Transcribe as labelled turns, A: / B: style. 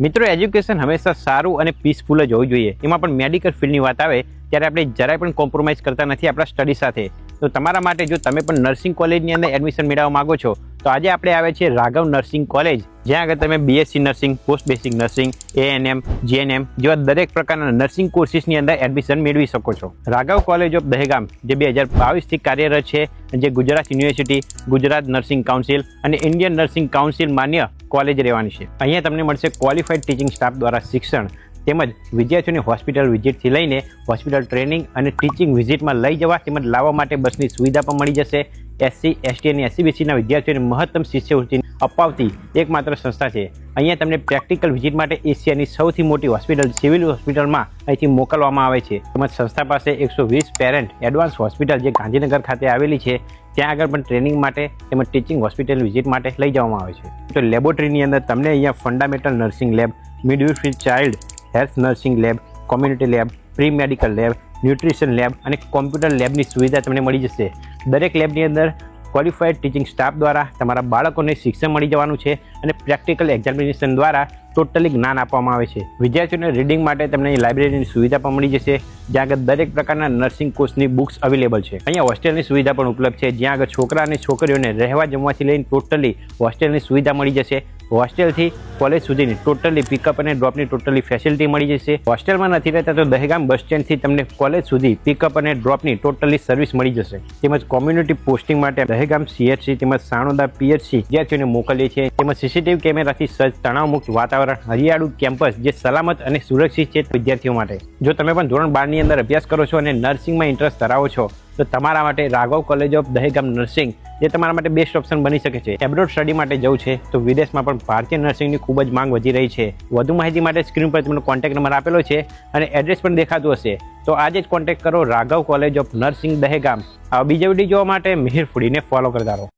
A: મિત્રો એજ્યુકેશન હંમેશા સારું અને પીસફુલ જ હોવું જોઈએ। એમાં પણ મેડિકલ ફિલ્ડની વાત આવે ત્યારે આપણે જરાય પણ કોમ્પ્રોમાઇઝ કરતા નથી આપણા સ્ટડી સાથે। તો તમારા માટે જો તમે પણ નર્સિંગ કોલેજની અંદર એડમિશન મેળવવા માંગો છો તો આજે આપણે આવે છે રાઘવ નર્સિંગ કોલેજ, જ્યાં આગળ તમે BSc nursing, post basic nursing, ANM, GNM જેવા દરેક પ્રકારના નર્સિંગ કોર્સિસની અંદર એડમિશન મેળવી શકો છો। રાઘવ કોલેજ ઓફ દહેગામ જે 2022થી કાર્યરત છે, જે Gujarat university, Gujarat nursing council અને ઇન્ડિયન નર્સિંગ કાઉન્સિલ માન્ય કોલેજ રહેવાની છે। અહીંયા તમને મળશે ક્વોલિફાઈડ ટીચિંગ સ્ટાફ દ્વારા શિક્ષણ, તેમજ વિદ્યાર્થીઓને હોસ્પિટલ વિઝિટથી લઈને હોસ્પિટલ ટ્રેનિંગ અને ટીચિંગ વિઝિટમાં લઈ જવા તેમજ લાવવા માટે બસની સુવિધા પણ મળી જશે। એસસી, એસટી અને એસસીબીસીના વિદ્યાર્થીઓને મહત્તમ શિષ્યવૃત્તિ અપાવતી એકમાત્ર સંસ્થા છે। અહીંયા તમને પ્રેક્ટિકલ વિઝિટ માટે એશિયાની સૌથી મોટી હોસ્પિટલ સિવિલ હોસ્પિટલમાં અહીંથી મોકલવામાં આવે છે। તેમજ સંસ્થા પાસે 120 પેરેન્ટ એડવાન્સ હોસ્પિટલ જે ગાંધીનગર ખાતે આવેલી છે, ત્યાં આગળ પણ ટ્રેનિંગ માટે તેમજ ટીચિંગ હોસ્પિટલ વિઝિટ માટે લઈ જવામાં આવે છે। તો લેબોરેટરીની અંદર તમને અહીંયા fundamental nursing lab, midwifery child health nursing lab, community lab, pre medical lab, nutrition lab અને કોમ્પ્યુટર લેબની સુવિધા તમને મળી જશે। દરેક લેબની અંદર ક્વોલિફાઈડ ટીચિંગ સ્ટાફ દ્વારા તમારા બાળકોને શિક્ષણ મળી જવાનું છે અને પ્રેક્ટિકલ એક્ઝામિનેશન દ્વારા ટોટલી જ્ઞાન આપવામાં આવે છે। વિદ્યાર્થીઓને રીડિંગ માટે તમને લાઇબ્રેરીની સુવિધા પણ મળી જશે, જ્યાં આગળ દરેક પ્રકારના નર્સિંગ કોર્સની બુક્સ અવેલેબલ છે। અહીંયા હોસ્ટેલની સુવિધા પણ ઉપલબ્ધ છે, જ્યાં આગળ છોકરા અને છોકરીઓને રહેવા જમવાથી લઈને ટોટલી હોસ્ટેલની સુવિધા મળી જશે। હોસ્ટેલથી કોલેજ સુધીની ટોટલી પિકઅપ અને ડ્રોપની ટોટલી ફેસિલિટી મળી જશે। હોસ્ટેલમાં નથી રહેતા તો દહેગામ બસ સ્ટેન્ડથી તમને કોલેજ સુધી પિકઅપ અને ડ્રોપની ટોટલી સર્વિસ મળી જશે। તેમજ કોમ્યુનિટી પોસ્ટિંગ માટે દહેગામ સીએચસી તેમજ સાણોદા પીએચસી વિદ્યાર્થીઓને મોકલીએ છીએ। તેમજ સીસીટીવી કેમેરાથી સજ્જ તણાવમુક્ત વાતાવરણ, હરિયાળું કેમ્પસ જે સલામત અને સુરક્ષિત છે વિદ્યાર્થીઓ માટે। જો તમે પણ ધોરણ 12 ની અંદર અભ્યાસ કરો છો અને નર્સિંગમાં ઇન્ટરેસ્ટ ધરાવો છો તો તમારા માટે Raghav college of Dehgam nursing જે તમારા માટે બેસ્ટ ઓપ્શન બની શકે છે। એબ્રોડ સ્ટડી માટે જવું છે તો વિદેશમાં પણ ભારતીય નર્સિંગની ખૂબ જ માંગ વધી રહી છે। વધુ માહિતી માટે સ્ક્રીન પર તમને કોન્ટેક્ટ નંબર આપેલો છે અને એડ્રેસ પણ દેખાતું હશે, તો આજે જ કોન્ટેક્ટ કરો Raghav college of nursing Dehgam. આ બીજા વિડીયો જોવા માટે મિહિર ફૂડીને ફોલો કરતા રહો।